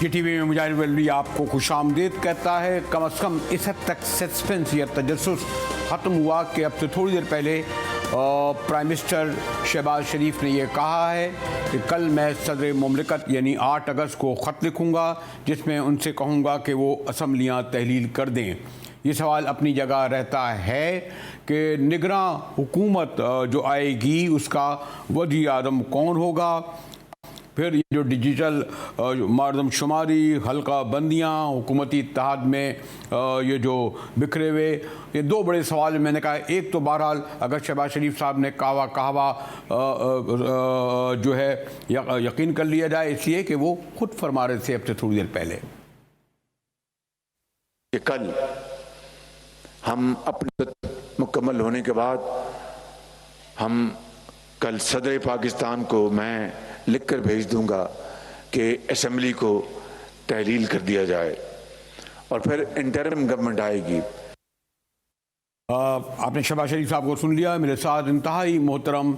की टीवी में मुजाहिर वली आपको खुशामदीद कहता है। कम अज़ कम इस हद तक सस्पेंस या तजस्सुस ख़त्म हुआ कि अब से थोड़ी देर पहले प्राइम मिनिस्टर शहबाज शरीफ ने यह कहा है कि कल मैं सदर मुमलिकत यानी 8 अगस्त को ख़त लिखूँगा जिसमें उनसे कहूँगा कि वो असम्बलियाँ तहलील कर दें। ये सवाल अपनी जगह रहता है कि निगरां हुकूमत जो आएगी उसका वज़ीर आज़म कौन होगा। फिर ये जो डिजिटल मरदमशुमारी, हल्का बंदियाँ, हुकूमती इत्तेहाद में ये जो बिखरे हुए, ये दो बड़े सवाल मैंने कहा। एक तो बहरहाल अगर शहबाज शरीफ साहब ने कहा जो है यकीन कर लिया जाए, इसलिए कि वो खुद फरमा रहे थे अब से थोड़ी देर पहले कि कल हम अपने मुकम्मल होने के बाद हम कल सदर पाकिस्तान को मैं लिखकर भेज दूंगा कि असेंबली को तहलील कर दिया जाए और फिर इंटरिम गवर्नमेंट आएगी। आपने शहबाज शरीफ साहब को सुन लिया। मेरे साथ इंतहाई मोहतरम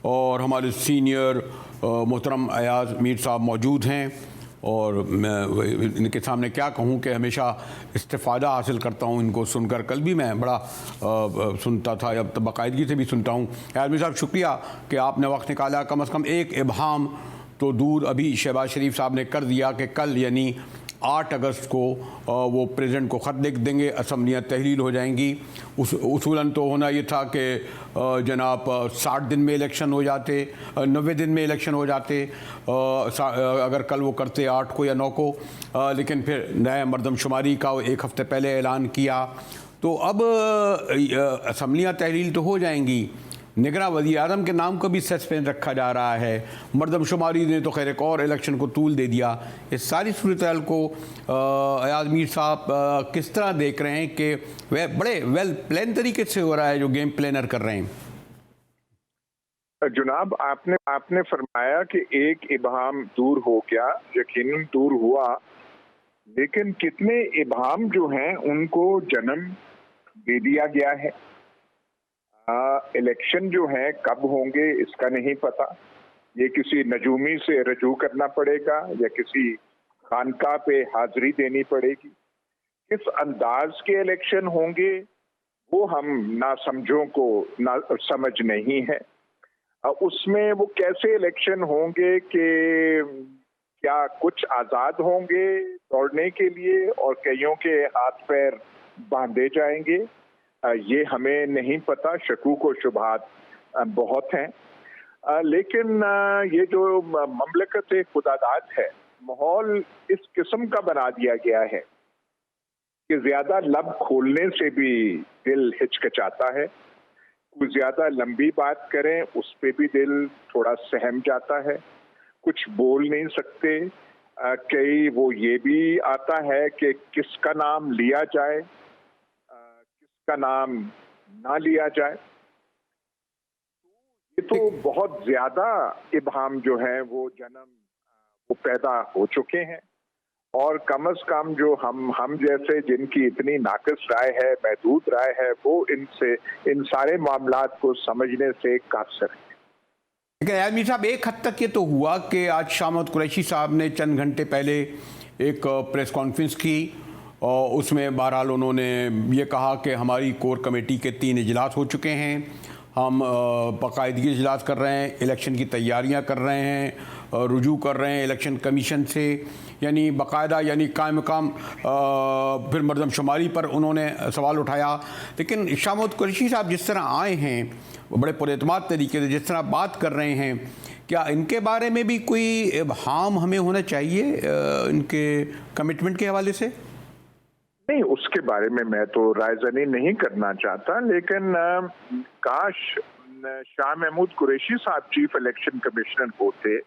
और हमारे सीनियर मोहतरम अयाज मीर साहब मौजूद हैं और मैं इनके सामने क्या कहूँ कि हमेशा इस्तिफ़ादा हासिल करता हूँ इनको सुनकर। कल भी मैं बड़ा सुनता था, अब तो बाकायदगी से भी सुनता हूँ। आज़मी साहब शुक्रिया कि आपने वक्त निकाला। कम अज़ कम एक इब्हाम तो दूर अभी शहबाज शरीफ साहब ने कर दिया कि कल यानी 8 अगस्त को वो प्रेसिडेंट को ख़त लिख देंगे, असम्बलियाँ तहलील हो जाएंगी। उसूलन तो होना ये था कि जनाब 60 दिन में इलेक्शन हो जाते, 90 दिन में इलेक्शन हो जाते अगर कल वो करते 8 को या 9 को, लेकिन फिर नए मरदमशुमारी का एक हफ़्ते पहले ऐलान किया। तो अब असम्बलियाँ तहलील तो हो जाएंगी, निगरां वज़ीर आज़म के नाम को भी सस्पेंस रखा जा रहा है। मरदमशुमारी ने तो खैर एक और इलेक्शन को तूल दे दिया। इस सारी सूरत हाल को अयाज मीर साहब किस तरह देख रहे हैं कि वह बड़े वेल प्लान तरीके से हो रहा है जो गेम प्लानर कर रहे हैं? जनाब, आपने फरमाया कि एक इबहाम दूर हो गया, यकीनन दूर हुआ, लेकिन कितने इबहाम जो हैं उनको जन्म दे दिया गया है। इलेक्शन जो है कब होंगे इसका नहीं पता। ये किसी नजूमी से रजू करना पड़ेगा या किसी खानका पे हाजिरी देनी पड़ेगी। किस अंदाज के इलेक्शन होंगे वो हम ना समझों को ना समझ नहीं है। उसमें वो कैसे इलेक्शन होंगे कि क्या कुछ आज़ाद होंगे दौड़ने के लिए और कईयों के हाथ पैर बांधे जाएंगे, ये हमें नहीं पता। शकूक व शुबहात बहुत हैं, लेकिन ये जो ममलकत खुदादाद है, माहौल इस किस्म का बना दिया गया है कि ज्यादा लब खोलने से भी दिल हिचकिचाता है। कुछ ज्यादा लंबी बात करें उस पे भी दिल थोड़ा सहम जाता है, कुछ बोल नहीं सकते। कई वो ये भी आता है कि किसका नाम लिया जाए, का नाम ना लिया जाए। ये तो बहुत ज्यादा इबहाम जो है वो वो पैदा हो चुके हैं और कम से कम जो हम जैसे जिनकी इतनी नाकिस राय है, महदूद राय है, वो इन सारे मामलात को समझने से कासिर है। लेकिन आज़मी साहब, एक हद तक ये तो हुआ कि आज शामत कुरैशी साहब ने चंद घंटे पहले एक प्रेस कॉन्फ्रेंस की और उसमें बहरहाल उन्होंने ये कहा कि हमारी कोर कमेटी के 3 इजलास हो चुके हैं, हम बाकायदगी इजलास कर रहे हैं, इलेक्शन की तैयारियां कर रहे हैं, रुजू कर रहे हैं इलेक्शन कमीशन से, यानी बाकायदा यानी कायम मकाम। फिर मरदमशुमारी पर उन्होंने सवाल उठाया। लेकिन शामत कुरैशी साहब जिस तरह आए हैं बड़े पुरएतमाद तरीके से जिस तरह बात कर रहे हैं, क्या इनके बारे में भी कोई इबहाम हमें होना चाहिए इनके कमिटमेंट के हवाले से? नहीं, उसके बारे में मैं तो रायज़नी नहीं करना चाहता, लेकिन काश शाह महमूद कुरैशी साहब चीफ इलेक्शन कमिश्नर होते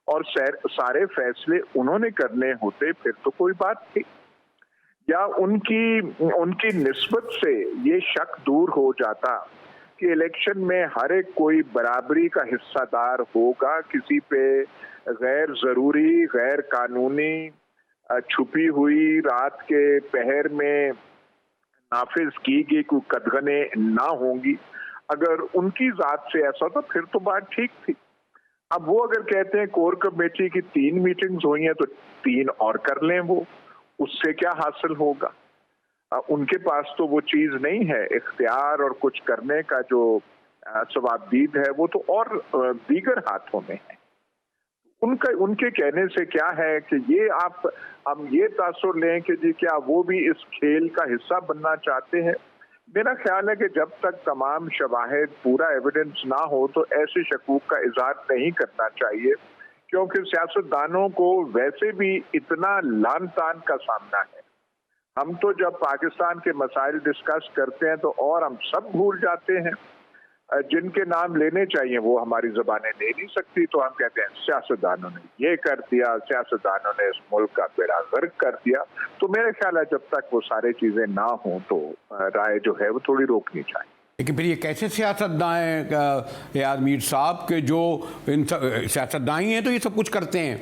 और सारे फैसले उन्होंने करने होते, फिर तो कोई बात थी। या उनकी निस्बत से ये शक दूर हो जाता कि इलेक्शन में हर एक कोई बराबरी का हिस्सादार होगा, किसी पे गैर जरूरी, गैर कानूनी, छुपी हुई रात के पहर में नाफिज की गई कोई कदगने ना होंगी। अगर उनकी जात से ऐसा तो फिर तो बात ठीक थी। अब वो अगर कहते हैं कोर कमेटी की 3 मीटिंग्स हुई हैं तो 3 और कर लें, वो उससे क्या हासिल होगा? उनके पास तो वो चीज नहीं है, इख्तियार और कुछ करने का जो सवाबदीद है वो तो और दीगर हाथों में है। उनके कहने से क्या है कि ये हम ये तासुर लें कि जी क्या वो भी इस खेल का हिस्सा बनना चाहते हैं? मेरा ख्याल है कि जब तक तमाम शवाहिद, पूरा एविडेंस ना हो तो ऐसे शकूक का इजहार नहीं करना चाहिए, क्योंकि सियासतदानों को वैसे भी इतना लान तान का सामना है। हम तो जब पाकिस्तान के मसाइल डिस्कस करते हैं तो और हम सब भूल जाते हैं, जिनके नाम लेने चाहिए वो हमारी ज़बानें ले नहीं सकती, तो हम कहते हैं सियासतदानों ने ये कर दिया, सियासतदानों ने इस मुल्क का बेड़ा गर्क कर दिया। तो मेरे ख्याल है जब तक वो सारी चीज़ें ना हों तो राय जो है वो थोड़ी रोकनी चाहिए। लेकिन फिर ये कैसे सियासतदान यार मीर साहब के जो इन सियासतदान हैं तो ये सब कुछ करते हैं।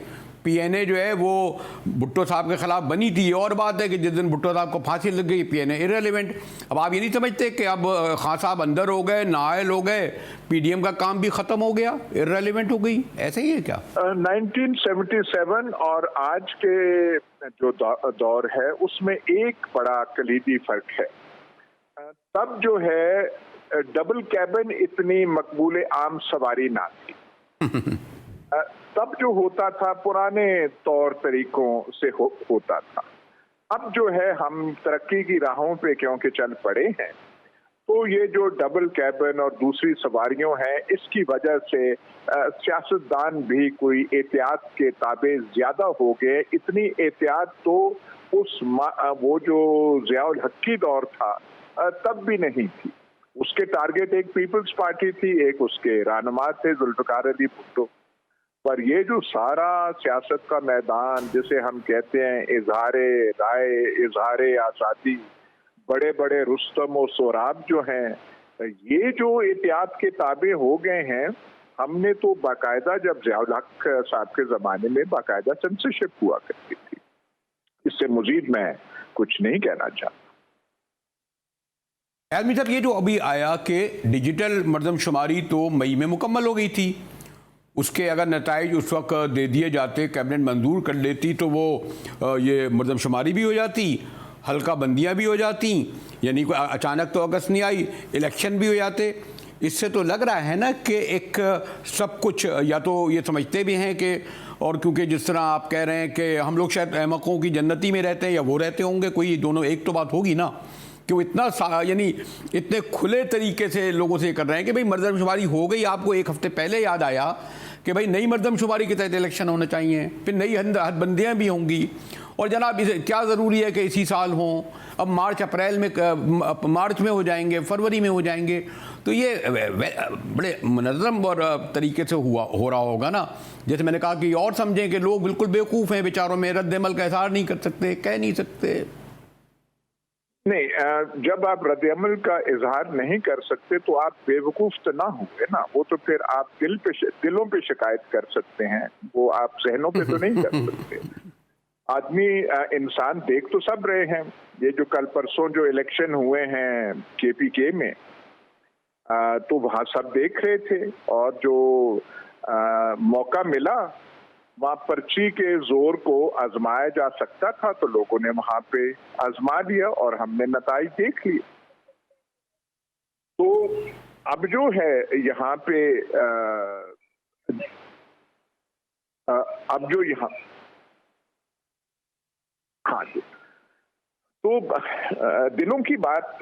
पीएनए जो है वो भुट्टो साहब के खिलाफ बनी थी, और बात है कि जिस दिन भुट्टो साहब को फांसी लग गई पीएनए इररिलेवेंट। अब आप ये नहीं समझते कि अब खान साहब अंदर हो गए, नाअहल हो गए, पीडीएम का काम भी खत्म हो गया, इररिलेवेंट हो गई? ऐसा ही है क्या? 1977 और आज के जो दौर है उसमें एक बड़ा कलीदी फर्क है। तब जो है डबल कैबिन इतनी मकबूल आम सवारी ना थी। तब जो होता था पुराने तौर तरीकों से होता था। अब जो है हम तरक्की की राहों पे क्योंकि चल पड़े हैं, तो ये जो डबल कैबिन और दूसरी सवारियों हैं, इसकी वजह से सियासतदान भी कोई एहतियात के ताबे ज्यादा हो गए। इतनी एहतियात तो वो जो ज़ियाउल हक की दौर था तब भी नहीं थी। उसके टारगेट एक पीपल्स पार्टी थी, एक उसके रहनुमा थे जुल्फिकार अली भुट्टो। पर ये जो सारा सियासत का मैदान जिसे हम कहते हैं इजहारे राय, इजहारे आज़ादी, बड़े बड़े रुस्तम और सोराब जो हैं, ये जो एहतियात के ताबे हो गए हैं। हमने तो बाकायदा जब ज़ियाउल हक साहब के ज़माने में बाकायदा सेंसरशिप हुआ करती थी। इससे मजीद मैं कुछ नहीं कहना चाहता। यार साहब, ये जो अभी आया कि डिजिटल मरदमशुमारी तो मई में मुकम्मल हो गई थी, उसके अगर नताइज उस वक्त दे दिए जाते, कैबिनेट मंजूर कर लेती, तो वो ये मरदमशुमारी भी हो जाती, हल्का बंदियाँ भी हो जाती, यानी कोई अचानक तो अगस्त नहीं आई, इलेक्शन भी हो जाते। इससे तो लग रहा है ना कि एक सब कुछ या तो ये समझते भी हैं कि, और क्योंकि जिस तरह आप कह रहे हैं कि हम लोग शायद अहमकों की जन्नती में रहते हैं या वो रहते होंगे, कोई दोनों एक तो बात होगी ना, कि वो इतना यानी इतने खुले तरीके से लोगों से कर रहे हैं कि भाई मरदमशुमारी हो गई। आपको एक हफ्ते पहले याद आया कि भाई नई मरदमशुमारी के तहत इलेक्शन होने चाहिए, फिर नई हदबंदियाँ भी होंगी, और जनाब इसे क्या ज़रूरी है कि इसी साल हों, अब मार्च में हो जाएंगे, फरवरी में हो जाएंगे। तो ये बड़े मुनज़्ज़म और तरीके से हो रहा होगा ना। जैसे मैंने कहा कि और समझें कि लोग बिल्कुल बेवकूफ़ हैं बेचारों में, रद्द-ए-अमल का इज़हार नहीं कर सकते, कह नहीं सकते। नहीं, जब आप रद्द-ए-अमल का इजहार नहीं कर सकते तो आप बेवकूफ तो ना होंगे ना। वो तो फिर आप दिलों पे शिकायत कर सकते हैं, वो आप जहनों पे तो नहीं कर सकते। आदमी इंसान देख तो सब रहे हैं। ये जो कल परसों जो इलेक्शन हुए हैं केपीके में, तो वहाँ सब देख रहे थे, और जो मौका मिला वहाँ पर्ची के जोर को आजमाया जा सकता था तो लोगों ने वहां पे आजमा लिया और हमने नताइज देख लिए। तो अब जो है यहाँ पे अब जो यहाँ हाँ जी, तो दिलों की बात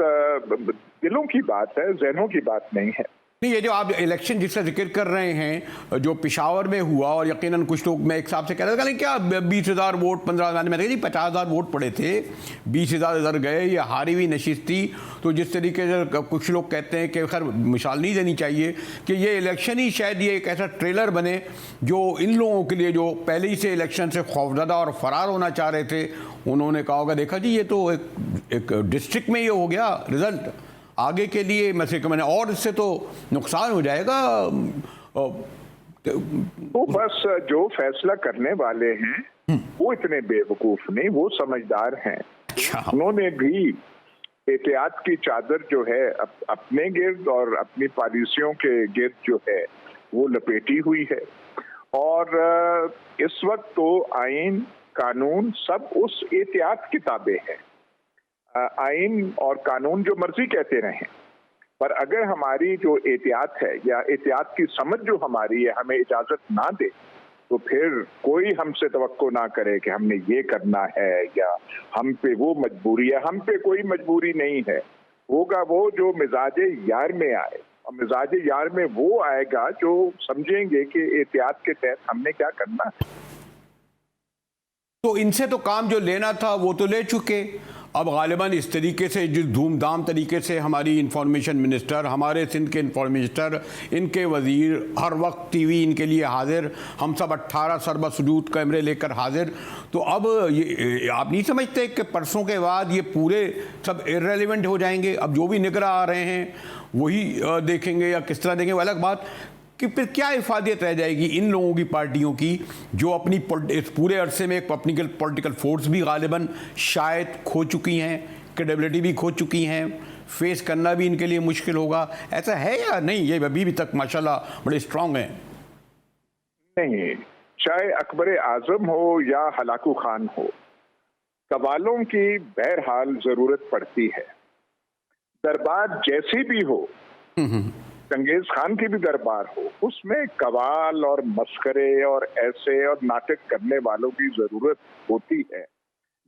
है, जहनों की बात नहीं है। नहीं, ये जो आप इलेक्शन जिसका जिक्र कर रहे हैं जो पेशावर में हुआ, और यकीनन कुछ लोग, मैं एक साहब से कह रहा था कि क्या 20,000 वोट 15,000 में, जी 50,000 वोट पड़े थे, 20,000 इधर गए, ये हारी हुई नशिस्त थी। तो जिस तरीके से कुछ लोग कहते हैं कि खैर मिसाल नहीं देनी चाहिए कि ये इलेक्शन ही शायद ये एक ऐसा ट्रेलर बने जो इन लोगों के लिए जो पहले ही से इलेक्शन से खौफजदा और फरार होना चाह रहे थे, उन्होंने कहा होगा देखा जी ये तो एक डिस्ट्रिक्ट में ये हो गया रिजल्ट, आगे के लिए मैंने और इससे तो नुकसान हो जाएगा। तो बस जो फैसला करने वाले हैं वो इतने बेवकूफ नहीं, वो समझदार हैं। उन्होंने भी एहतियात की चादर जो है अपने गिर्द और अपनी पॉलिसियों के गिर्द जो है वो लपेटी हुई है। और इस वक्त तो आइन कानून सब उस एहतियात की ताबे है। आइन और कानून जो मर्जी कहते रहें, पर अगर हमारी जो एहतियात है या एहतियात की समझ जो हमारी है हमें इजाजत ना दे, तो फिर कोई हमसे तवक्को ना करे कि हमने ये करना है या हम पे वो मजबूरी है। हम पे कोई मजबूरी नहीं है, होगा वो जो मिजाजे यार में आए, और मिजाजे यार में वो आएगा जो समझेंगे कि एहतियात के तहत हमने क्या करना है। तो इनसे तो काम जो लेना था वो तो ले चुके। अब गालिबन इस तरीके से जिस धूमधाम तरीके से हमारी इंफॉर्मेशन मिनिस्टर, हमारे सिंध के इंफॉर्मेशन मिनिस्टर, इनके वजीर हर वक्त टीवी इनके लिए हाजिर, हम सब 18 सरबसुजूद कैमरे लेकर हाजिर। तो अब ये आप नहीं समझते कि परसों के बाद ये पूरे सब इर्रेलेवेंट हो जाएंगे? अब जो भी निगरां आ रहे हैं वही देखेंगे या किस तरह देखेंगे, अलग बात कि फिर क्या इफादियत रह जाएगी इन लोगों की पार्टियों की जो अपनी इस पूरे अरसे में एक अपनी पॉलिटिकल फोर्स भी गालिबन शायद खो चुकी हैं, क्रेडिबिलिटी भी खो चुकी हैं, फेस करना भी इनके लिए मुश्किल होगा। ऐसा है या नहीं? ये अभी भी तक माशाल्लाह बड़े स्ट्रांग हैं। नहीं, चाहे अकबर आजम हो या हलाकू खान हो, सवालों की बहरहाल जरूरत पड़ती है। दरबार जैसी भी हो, चंगेज खान की भी दरबार हो, उसमें कवाल और मस्करे और ऐसे और नाटक करने वालों की जरूरत होती है,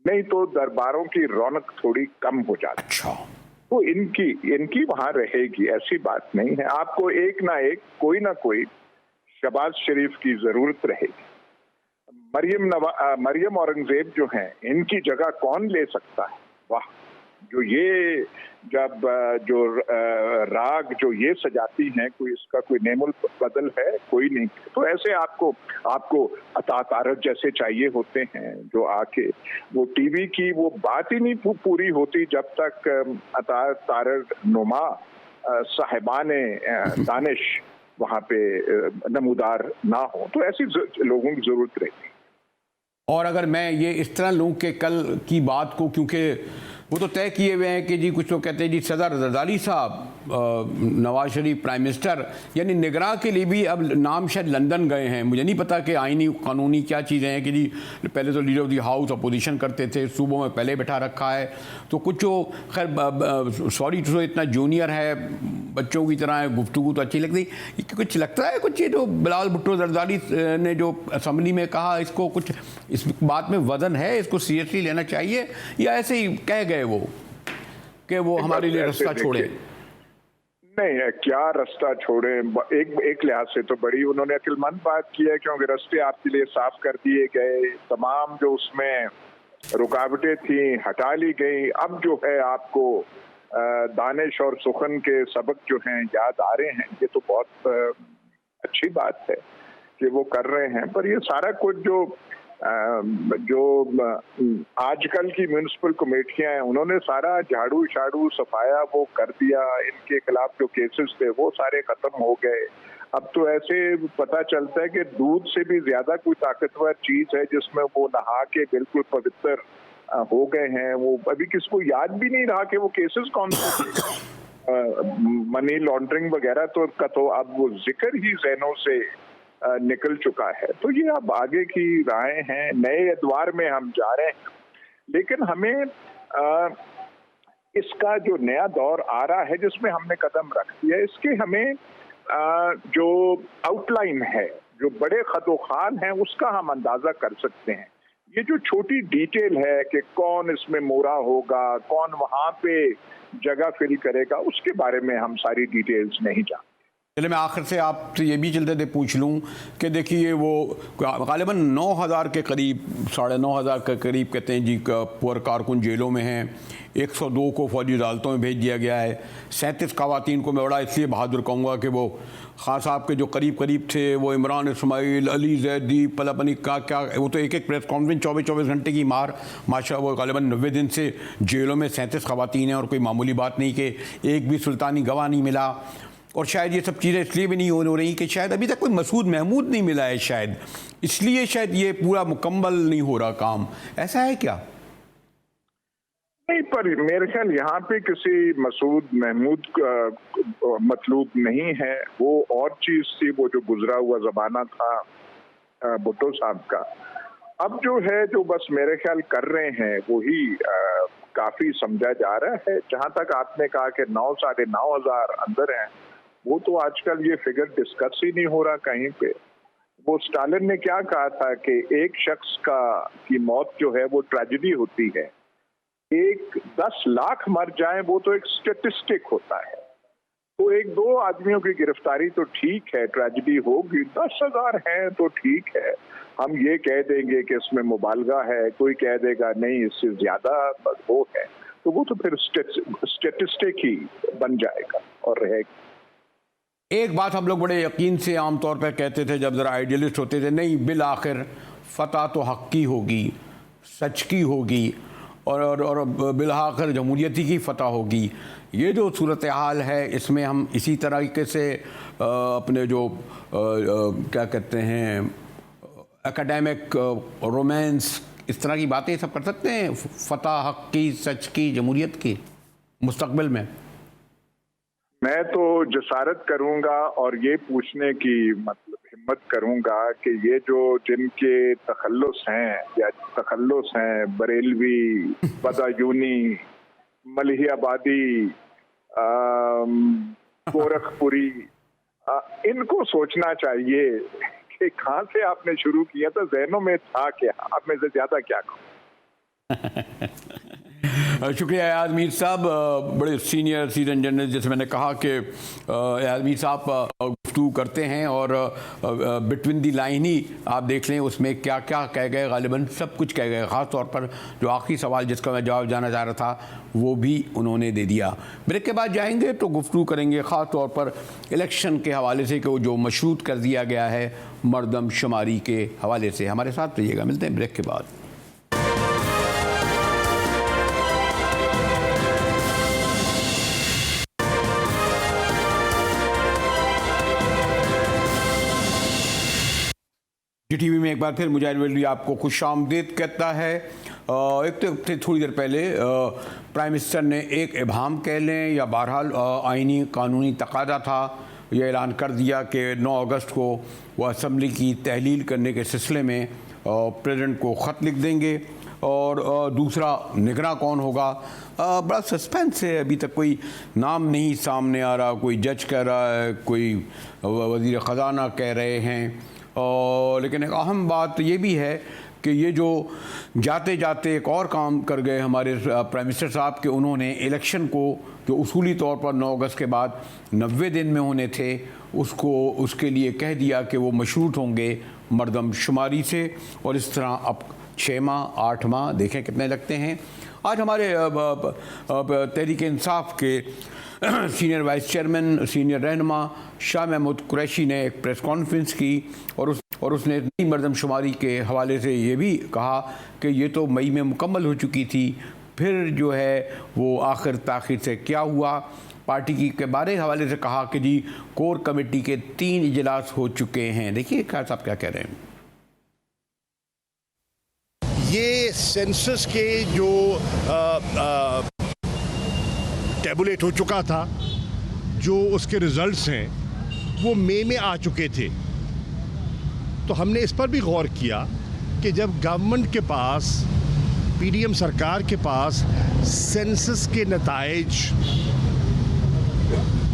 नहीं तो दरबारों की रौनक थोड़ी कम हो जाती। अच्छा, तो इनकी वहां रहेगी, ऐसी बात नहीं है। आपको एक ना एक कोई ना कोई शहबाज शरीफ की जरूरत रहेगी। मरियम औरंगजेब जो हैं, इनकी जगह कौन ले सकता है? वाह, जो ये जब जो राग जो ये सजाती हैं, कोई इसका कोई नेमुल बदल है? कोई नहीं। तो ऐसे आपको अता तारक जैसे चाहिए होते हैं जो आके वो टीवी की वो बात ही नहीं पूरी होती जब तक अता तारक नुमा साहिबाने दानिश वहां पे नमूदार ना हो। तो ऐसी लोगों की जरूरत रहती है। और अगर मैं ये इस तरह लूँ कि कल की बात को, क्योंकि वो तो तय किए हुए हैं कि जी कुछ लोग कहते हैं जी सदर जरदारी साहब, नवाज शरीफ प्राइम मिनिस्टर, यानी निगरां के लिए भी अब नाम शायद लंदन गए हैं। मुझे नहीं पता कि आईनी कानूनी क्या चीज़ें हैं कि जी पहले तो leader of the house opposition करते थे, सूबों में पहले बैठा रखा है, तो कुछ जो खैर सॉरी तो इतना जूनियर है, बच्चों की तरह है, गुफ्तगू तो अच्छी लगती। कुछ लगता है कुछ ये जो बिलाल भुट्टो जरदारी ने जो असम्बली में कहा, इसको कुछ इस बात में वजन है, इसको सीरियसली लेना चाहिए, या ऐसे ही कह गए वो कि वो हमारे लिए रास्ता छोड़े? नहीं है, क्या रास्ता छोड़े? एक लिहाज से तो बड़ी उन्होंने अक्लमंद बात की है, क्योंकि रास्ते आपके लिए साफ कर दिए गए, तमाम जो उसमें रुकावटें थी हटा ली गई। अब जो है आपको दानिश और सुखन के सबक जो हैं याद आ रहे हैं। ये तो बहुत अच्छी बात है कि वो कर रहे हैं, पर ये सारा कुछ जो आजकल की म्यूनिसिपल कमेटियां हैं, उन्होंने सारा झाड़ू शाड़ू सफाया वो कर दिया। इनके खिलाफ जो केसेस थे वो सारे खत्म हो गए। अब तो ऐसे पता चलता है कि दूध से भी ज्यादा कोई ताकतवर चीज है जिसमें वो नहा के बिल्कुल पवित्र हो गए हैं। वो अभी किसको याद भी नहीं रहा कि वो केसेस कौन से थे। मनी लॉन्ड्रिंग वगैरह तो अब वो जिक्र ही ज़हनों से निकल चुका है। तो ये अब आगे की राहें हैं, नए अदवार में हम जा रहे हैं। लेकिन हमें इसका जो नया दौर आ रहा है जिसमें हमने कदम रख दिया, इसके हमें जो आउटलाइन है, जो बड़े खदोखाल हैं, उसका हम अंदाजा कर सकते हैं। ये जो छोटी डिटेल है कि कौन इसमें मोरा होगा, कौन वहां पे जगह फिल करेगा, उसके बारे में हम सारी डिटेल्स नहीं जानते। चलिए मैं आखिर से आपसे ये भी चलते थे पूछ लूँ कि देखिए वो गालिबन 9,000 के करीब, 9,500 के करीब कहते हैं जी पुअर कारकुन जेलों में हैं, 102 को फौजी अदालतों में भेज दिया गया है, 37 खवातीन को मैं बड़ा इसलिए बहादुर कहूँगा कि वो खान साहब के जो करीब थे, वो इमरान इस्माइल, अली जैदी, पलापनी का क्या, वो तो एक प्रेस कॉन्फ्रेंस 24 घंटे की मार माशा, वो गालिबन 90 दिन से जेलों में 37 खवातीन हैं और कोई मामूली बात नहीं कि एक भी सुल्तानी गवाह नहीं मिला। और शायद ये सब चीज़ें इसलिए भी नहीं हो रही कि शायद अभी तक कोई मसूद महमूद नहीं मिला है, शायद इसलिए शायद ये पूरा मुकम्मल नहीं हो रहा काम। ऐसा है क्या? नहीं, पर मेरे ख्याल यहाँ पे किसी मसूद महमूद का मतलूब नहीं है, वो और चीज थी, वो जो गुजरा हुआ जमाना था भुट्टो साहब का। अब जो है जो बस मेरे ख्याल कर रहे हैं वही काफी समझा जा रहा है। जहां तक आपने कहा कि 9 साढ़े 9 हजार अंदर हैं, वो तो आजकल ये फिगर डिस्कस ही नहीं हो रहा कहीं पे। वो स्टालिन ने क्या कहा था कि एक शख्स की मौत जो है वो ट्रेजेडी होती है, 10 लाख मर जाए वो तो एक स्टेटिस्टिक होता है। तो 1-2 आदमियों की गिरफ्तारी तो ठीक है, ट्रेजेडी होगी, 10,000 है तो ठीक है। हम ये कह देंगे कि इसमें मुबालगा है, कोई कह देगा नहीं इससे ज्यादा वो है, तो वो तो फिर स्टेटिस्टिक ही बन जाएगा और रहेगा। एक बात हम लोग बड़े यकीन से आमतौर पर कहते थे जब ज़रा आइडियलिस्ट होते थे, नहीं बिल आखिर फतह तो हक की होगी, सच की होगी और बिल आखिर जमहूरियत की फतह होगी। ये जो सूरत हाल है इसमें हम इसी तरीके से अपने जो क्या कहते हैं एकेडमिक रोमांस, इस तरह की बातें सब कर सकते हैं, फतह हक की, सच की, जमहूरियत की मुस्तकबिल में। मैं तो जसारत करूंगा और ये पूछने की मतलब हिम्मत करूंगा कि ये जो जिनके तखल्लुस हैं बरेलवी, बदायूनी, मलिहाबादी, गोरखपुरी, इनको सोचना चाहिए कि कहाँ से आपने शुरू किया था, ज़हनों में था क्या, आप में से ज्यादा क्या कहूँ। शुक्रिया एयाज मीर साहब, बड़े सीनियर सीजन जर्नलिस्ट। जैसे मैंने कहा कि एयाज मीर साहब गुफ्तगू करते हैं और बिटवीन दी लाइन ही आप देख लें उसमें क्या क्या कह गए, गालिबन सब कुछ कह गए। ख़ास तौर पर जो आखिरी सवाल जिसका मैं जवाब जाना चाह रहा था वो भी उन्होंने दे दिया। ब्रेक के बाद जाएंगे तो गुफ्तगू करेंगे ख़ास तौर पर इलेक्शन के हवाले से कि वो जो मशरूत कर दिया गया है मरदमशुमारी के हवाले से। हमारे साथ रहिएगा, मिलते हैं ब्रेक के बाद। टीवी में एक बार फिर मुजाहिद वली आपको खुशामदीद कहता है। एक तो थोड़ी देर पहले प्राइम मिनिस्टर ने एक इबाहम कह लें या बहरहाल आइनी कानूनी तकादा था, यह ऐलान कर दिया कि 9 अगस्त को वो असम्बली की तहलील करने के सिलसिले में प्रेसिडेंट को ख़त लिख देंगे। और दूसरा निगरां कौन होगा, बड़ा सस्पेंस है, अभी तक कोई नाम नहीं सामने आ रहा। कोई जज कह रहा है, कोई वज़ीर ख़जाना कह रहे हैं। लेकिन एक अहम बात ये भी है कि ये जो जाते जाते एक और काम कर गए हमारे प्राइम मिनिस्टर साहब कि उन्होंने इलेक्शन को जो उसूली तौर पर 9 अगस्त के बाद 90 दिन में होने थे उसके लिए कह दिया कि वो मशरूत होंगे मरदमशुमारी से। और इस तरह अब 6 माह 8 माह देखें कितने लगते हैं। आज हमारे तहरीक इंसाफ के सीनियर वाइस चेयरमैन, सीनियर रहनुमा शाह महमूद कुरैशी ने एक प्रेस कॉन्फ्रेंस की और उसने नई मरदमशुमारी के हवाले से ये भी कहा कि ये तो मई में मुकम्मल हो चुकी थी, फिर जो है वो आखिर ताखिर से क्या हुआ। पार्टी की के बारे हवाले से कहा कि जी कोर कमेटी के 3 इजलास हो चुके हैं। देखिए खान साहब क्या कह रहे हैं। ये सेंसस के जो टैबुलेट हो चुका था, जो उसके रिजल्ट्स हैं वो मई में आ चुके थे। तो हमने इस पर भी गौर किया कि जब गवर्नमेंट के पास, पीडीएम सरकार के पास सेंसस के नताइज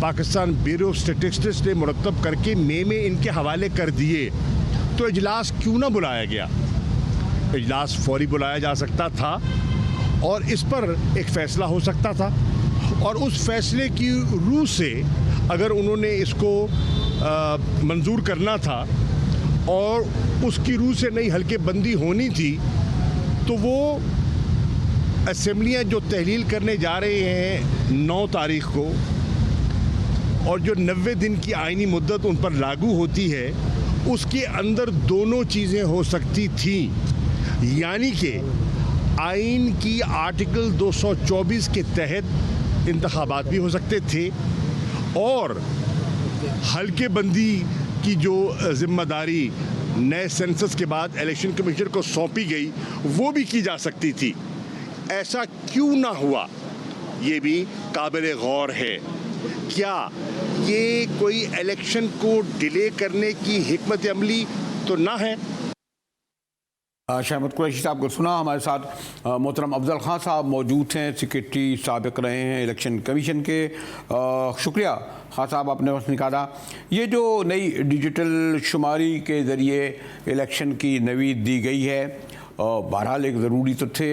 पाकिस्तान ब्यूरो ऑफ स्टैटिस्टिक्स ने मुरतब करके मई में इनके हवाले कर दिए, तो इजलास क्यों ना बुलाया गया। इजलास फौरी बुलाया जा सकता था और इस पर एक फ़ैसला हो सकता था। और उस फैसले की रूह से अगर उन्होंने इसको मंजूर करना था और उसकी रूह से नई हल्के बंदी होनी थी, तो वो असेंबलियां जो तहलील करने जा रहे हैं 9 तारीख को और जो 90 दिन की आईनी मुद्दत उन पर लागू होती है, उसके अंदर दोनों चीज़ें हो सकती थीं। यानी कि आइन की आर्टिकल 224 के तहत इंतखाबात भी हो सकते थे और हल्के बंदी की जो जिम्मेदारी नए सेंसस के बाद इलेक्शन कमीशन को सौंपी गई वो भी की जा सकती थी। ऐसा क्यों ना हुआ, ये भी काबिल गौर है। क्या ये कोई इलेक्शन को डिले करने की हिकमत अमली तो ना है? शहमद कुरैशी साहब को सुना। हमारे साथ मोहतरम अफजल खान साहब मौजूद हैं, सेक्रेटरी साबिक रहे हैं इलेक्शन कमीशन के। शुक्रिया खान साहब, आपने वक्त निकाला। ये जो नई डिजिटल शुमारी के ज़रिए इलेक्शन की नवीद दी गई है, बहरहाल एक ज़रूरी तो थे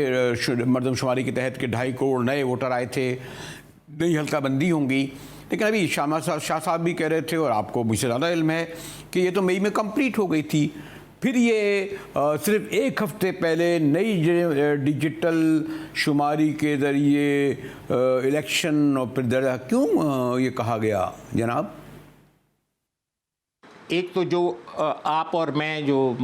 मरदमशुमारी के तहत कि 2.5 करोड़ नए वोटर आए थे, नई हल्का बंदी होंगी। लेकिन अभी शाह साहब भी कह रहे थे और आपको मुझसे ज़्यादा इल्म है कि ये तो मई में कंप्लीट हो गई थी। फिर ये सिर्फ एक हफ्ते पहले नई डिजिटल शुमारी के ज़रिए इलेक्शन और फिर क्यों ये कहा गया जनाब? एक तो जो आप और मैं जो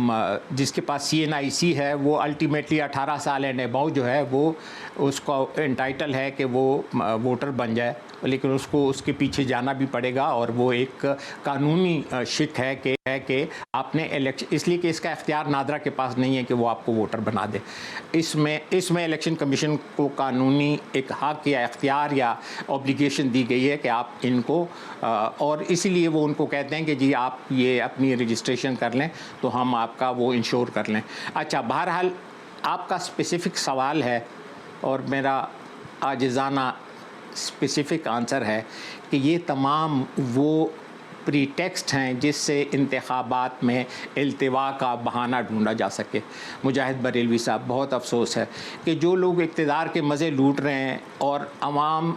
जिसके पास CNIC है वो अल्टीमेटली 18 साल एंड अबव जो है वो उसका एंटाइटल है कि वो वोटर बन जाए, लेकिन उसको उसके पीछे जाना भी पड़ेगा और वो एक कानूनी शिक है कि आपने इलेक्शन, इसलिए कि इसका इख्तियार नादरा के पास नहीं है कि वो आपको वोटर बना दे। इसमें इलेक्शन कमीशन को कानूनी एक हक या इख्तियार या ऑब्लिगेशन दी गई है कि आप इनको और इसीलिए वो उनको कहते हैं कि जी आप ये अपनी रजिस्ट्रेशन कर लें तो हम आपका वो इंश्योर कर लें। अच्छा, बहरहाल आपका स्पेसिफ़िक सवाल है और मेरा आजिज़ाना स्पेसिफ़िक आंसर है कि ये तमाम वो प्रीटेक्स्ट हैं जिससे इंतखाबात में इल्तिवा का बहाना ढूंढा जा सके। मुजाहिद बरेलवी साहब, बहुत अफसोस है कि जो लोग इक़्तिदार के मज़े लूट रहे हैं और अवाम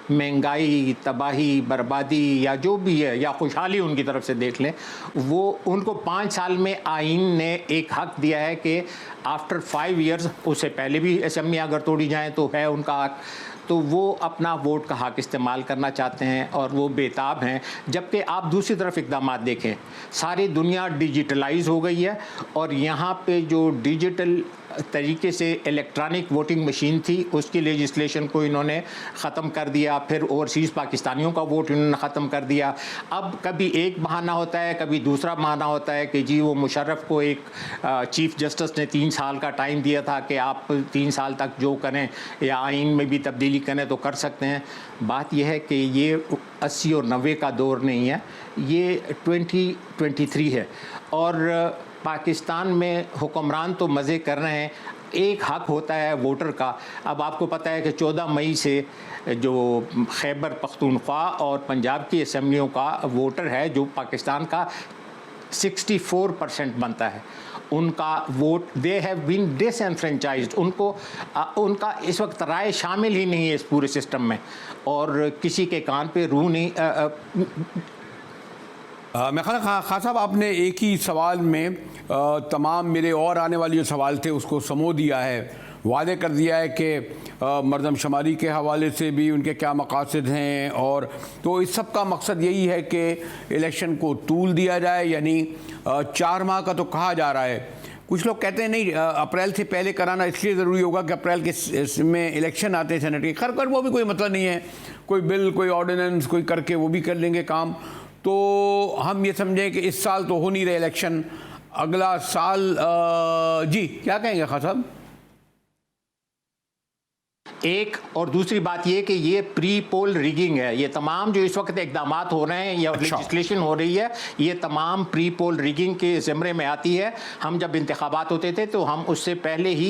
महंगाई, तबाही, बर्बादी या जो भी है या खुशहाली उनकी तरफ से देख लें, वो उनको 5 साल में आइन ने एक हक दिया है कि आफ्टर 5 ईयर्स, उससे पहले भी असेंबली अगर तोड़ी जाएँ तो है उनका हक, तो वो अपना वोट का हक इस्तेमाल करना चाहते हैं और वो बेताब हैं। जबकि आप दूसरी तरफ इक़दामात देखें, सारी दुनिया डिजिटलाइज हो गई है और यहाँ पे जो डिजिटल तरीके से इलेक्ट्रॉनिक वोटिंग मशीन थी उसकी लेजिस्लेशन को इन्होंने ख़त्म कर दिया, फिर ओवरसीज़ पाकिस्तानियों का वोट इन्होंने ख़त्म कर दिया। अब कभी एक बहाना होता है, कभी दूसरा बहाना होता है कि जी वो मुशर्रफ को एक चीफ़ जस्टिस ने 3 साल का टाइम दिया था कि आप 3 साल तक जो करें या आइन में भी तब्दीली करें तो कर सकते हैं। बात यह है कि ये 80 और 90 का दौर नहीं है, ये 2023 है और पाकिस्तान में हुक्मरान तो मज़े कर रहे हैं। एक हक होता है वोटर का। अब आपको पता है कि 14 मई से जो खैबर पख्तूनख्वा और पंजाब की असम्बलियों का वोटर है जो पाकिस्तान का 64% बनता है, उनका वोट दे हैव बीन डिसएनफ्रेंचाइज्ड, उनका इस वक्त राय शामिल ही नहीं है इस पूरे सिस्टम में और किसी के कान पे रूह नहीं। मैं खान साहब, आपने एक ही सवाल में तमाम मेरे और आने वाले जो सवाल थे उसको समो दिया है, वादे कर दिया है कि मरदमशुमारी के हवाले से भी उनके क्या मकासद हैं, और तो इस सब का मकसद यही है कि इलेक्शन को तूल दिया जाए, यानी 4 माह का तो कहा जा रहा है। कुछ लोग कहते हैं नहीं, अप्रैल से पहले कराना इसलिए ज़रूरी होगा कि अप्रैल के में इलेक्शन आते हैं सेनेट के। खैर कर वो भी कोई मतलब नहीं है, कोई बिल, कोई ऑर्डिनेंस कोई करके वो भी कर लेंगे काम। तो हम ये समझें कि इस साल तो हो नहीं रहे इलेक्शन, अगला साल जी क्या कहेंगे खान साहब? एक और दूसरी बात ये कि ये प्री पोल रिगिंग है, ये तमाम जो इस वक्त इकदामात हो रहे हैं या लेजिस्लेशन हो रही है, ये तमाम प्री पोल रिगिंग के ज़िम्मे में आती है। हम जब इंतखाबात होते थे तो हम उससे पहले ही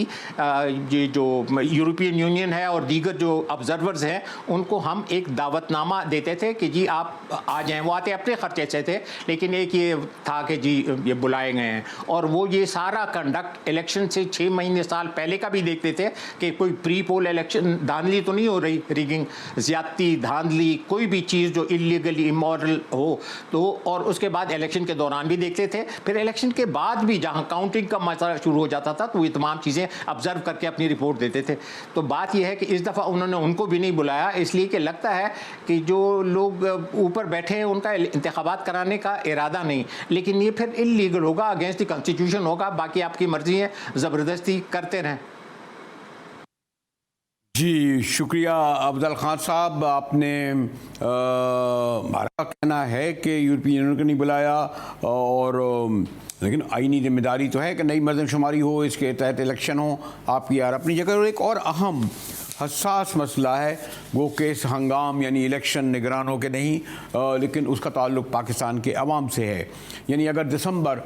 ये जो यूरोपियन यूनियन है और दीगर जो ऑब्जर्वर्स हैं उनको हम एक दावतनामा देते थे कि जी आप आ जाएँ। वो आते अपने खर्चे से थे, लेकिन एक ये था कि जी ये बुलाए गए हैं और वो ये सारा कंडक्ट इलेक्शन से 6 महीने साल पहले का भी देखते थे कि कोई प्री पोल इलेक्शन धांधली तो नहीं हो रही, रिगिंग, ज्यादती, धांधली, कोई भी चीज़ जो इलीगली इमोरल हो तो, और उसके बाद इलेक्शन के दौरान भी देखते थे, फिर इलेक्शन के बाद भी जहां काउंटिंग का मसला शुरू हो जाता था तो ये तमाम चीज़ें ऑब्जर्व करके अपनी रिपोर्ट देते थे। तो बात यह है कि इस दफ़ा उन्होंने उनको भी नहीं बुलाया, इसलिए कि लगता है कि जो लोग ऊपर बैठे हैं उनका इंतखाबात कराने का इरादा नहीं, लेकिन ये फिर इलीगल होगा, अगेंस्ट द कॉन्स्टिट्यूशन होगा। बाकी आपकी मर्जी है, ज़बरदस्ती करते रहें। जी शुक्रिया अफजल खान साहब। आपने हमारा कहना है कि यूरोपियन यूनियन को नहीं बुलाया, और लेकिन आईनी जिम्मेदारी तो है कि नई मरदमशुमारी हो, इसके तहत इलेक्शन हो, आपकी यार अपनी जगह। और एक और अहम हसास मसला है वो केस हंगाम, यानी इलेक्शन निगरानों के नहीं, लेकिन उसका ताल्लुक़ पाकिस्तान के अवाम से है। यानी अगर दिसंबर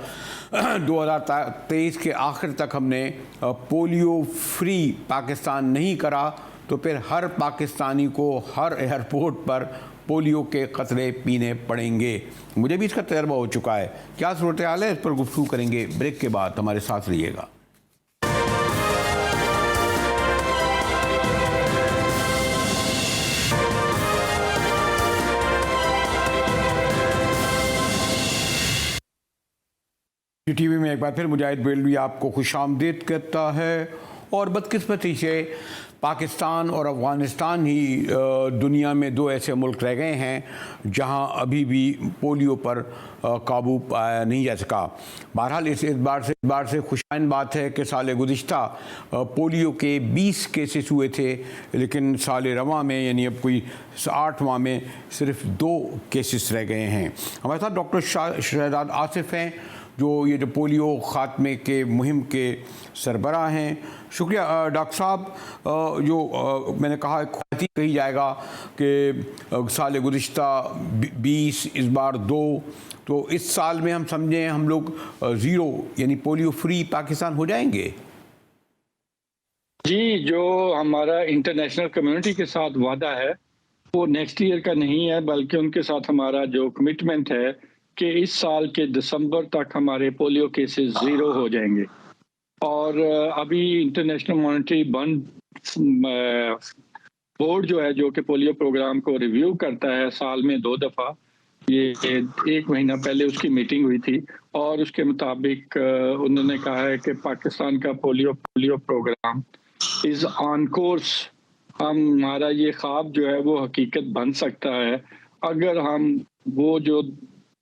2023 के आखिर तक हमने पोलियो फ्री पाकिस्तान नहीं करा तो फिर हर पाकिस्तानी को हर एयरपोर्ट पर पोलियो के क़तरे पीने पड़ेंगे। मुझे भी इसका तजर्बा हो चुका है। क्या सूरत हाल है, इस पर गुफ्तगू करेंगे ब्रेक के बाद। हमारे साथ रहिएगा। टीवी में एक बार फिर मुजाहिद बेलवी आपको खुशामदीद कहता है। और बदकिस्मती से पाकिस्तान और अफ़गानिस्तान ही दुनिया में दो ऐसे मुल्क रह गए हैं जहां अभी भी पोलियो पर काबू पाया नहीं जा सका। बहरहाल इस बार से खुशाइन बात है कि साल गुज़िश्ता पोलियो के 20 केसेस हुए थे, लेकिन साल रवां में यानी अब कोई 8 माह में सिर्फ 2 केसेस रह गए हैं। हमारे साथ डॉक्टर शहजाद आसिफ हैं जो पोलियो ख़ात्मे के मुहिम के सरबराह हैं। शुक्रिया डॉक्टर साहब। जो मैंने कहा कही जाएगा कि साल गुज़िश्ता 20, इस बार 2, तो इस साल में हम समझें हम लोग 0 यानी पोलियो फ्री पाकिस्तान हो जाएंगे। जी, जो हमारा इंटरनेशनल कम्युनिटी के साथ वादा है वो नेक्स्ट ईयर का नहीं है, बल्कि उनके साथ हमारा जो कमिटमेंट है कि इस साल के दिसंबर तक हमारे पोलियो केसेस 0 हो जाएंगे। और अभी इंटरनेशनल मॉनेटरी फंड बोर्ड जो है, जो कि पोलियो प्रोग्राम को रिव्यू करता है साल में 2 दफ़ा, ये 1 महीना पहले उसकी मीटिंग हुई थी और उसके मुताबिक उन्होंने कहा है कि पाकिस्तान का polio programme is on course. हमारा ये ख्वाब जो है वो हकीकत बन सकता है अगर हम वो जो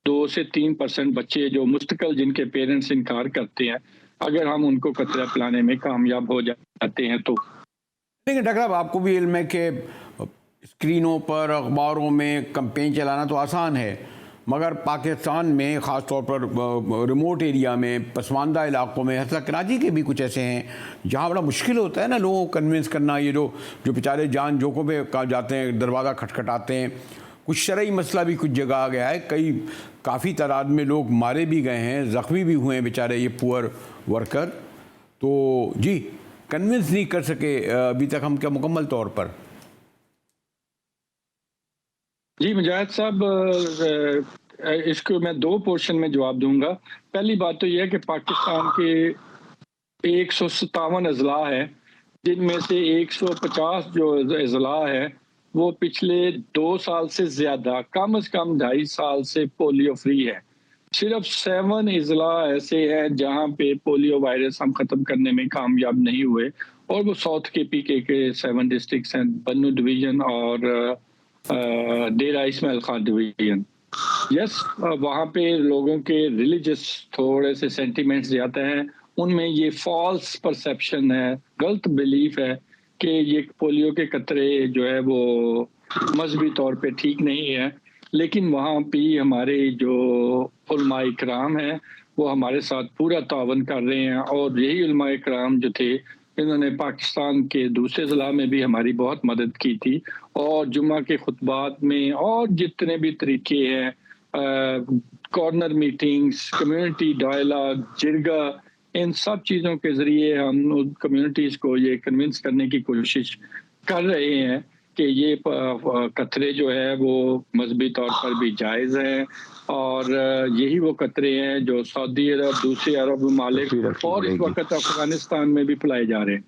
2 से 3% बच्चे जो मुस्तकिल जिनके पेरेंट्स इनकार करते हैं, अगर हम उनको कतरा पिलाने में कामयाब हो जाते हैं तो। लेकिन डॉक्टर साहब, आपको भी इल्म है कि स्क्रीनों पर अखबारों में कैंपेन चलाना तो आसान है, मगर पाकिस्तान में ख़ास तौर पर रिमोट एरिया में, पसमानदा इलाकों में, हत्ता कराची के भी कुछ ऐसे हैं जहाँ बड़ा मुश्किल होता है ना लोगों को कन्विंस करना। ये जो बेचारे जान जोखों पे जाते हैं, दरवाज़ा खटखटाते हैं। कुछ शरई मसला भी कुछ जगह आ गया है, काफ़ी तादाद में लोग मारे भी गए हैं, ज़ख्मी भी हुए हैं बेचारे ये पुअर वर्कर। तो जी कन्विंस नहीं कर सके अभी तक हम क्या मुकम्मल तौर पर? जी मुजाहिद साहब, इसको मैं 2 पोर्शन में जवाब दूंगा। पहली बात तो यह है कि पाकिस्तान के 157 अजला है, जिनमें से 150 जो अजला है वो पिछले 2 साल से ज़्यादा, कम से कम 2.5 साल से पोलियो फ्री है। सिर्फ 7 अजला ऐसे हैं जहां पे पोलियो वायरस हम ख़त्म करने में कामयाब नहीं हुए, और वो साउथ के PK के 7 डिस्ट्रिक्ट्स हैं, बन्नू डिवीज़न और डेरा इस्माइल खान डिवीज़न। यस, वहाँ पे लोगों के रिलीजियस थोड़े से सेंटिमेंट्स ज़्यादा हैं, उनमें ये फॉल्स परसेप्शन है, गलत बिलीफ है कि ये पोलियो के कतरे जो है वो मजहबी तौर पे ठीक नहीं है। लेकिन वहाँ भी हमारे जो उलमा इकराम हैं वो हमारे साथ पूरा तावन कर रहे हैं, और यही उलमा इकराम जो थे इन्होंने पाकिस्तान के दूसरे ज़िला में भी हमारी बहुत मदद की थी, और जुम्मा के खुतबात में और जितने भी तरीके हैं, कॉर्नर मीटिंग्स, कम्युनिटी डायलॉग, जिरगा, इन सब चीज़ों के ज़रिए हम कम्युनिटीज़ को ये कन्विंस करने की कोशिश कर रहे हैं कि ये कतरे जो है वो मजहबी तौर पर भी जायज़ हैं, और यही वो कतरे हैं जो सऊदी अरब, दूसरे अरब ममालिक और इस वक्त अफगानिस्तान में भी फैलाए जा रहे हैं।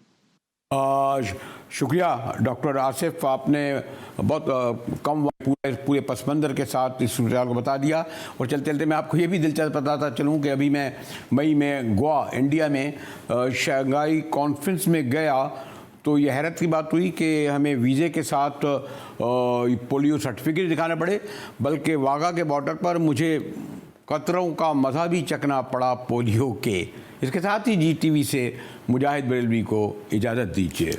शुक्रिया डॉक्टर आसिफ, आपने बहुत कम पूरे पस मंज़र के साथ इस सूरत को बता दिया। और चलते चलते मैं आपको ये भी दिलचस्प बताता चलूँ कि अभी मैं मई में गोवा, इंडिया में शंघाई कॉन्फ्रेंस में गया, तो ये हैरत की बात हुई कि हमें वीज़े के साथ पोलियो सर्टिफिकेट दिखाना पड़े, बल्कि वाघा के बॉर्डर पर मुझे कतरों का मज़ा भी चखना पड़ा पोलियो के। इसके साथ ही GTV से मुजाहिद बेलवी को इजाज़त दीजिए।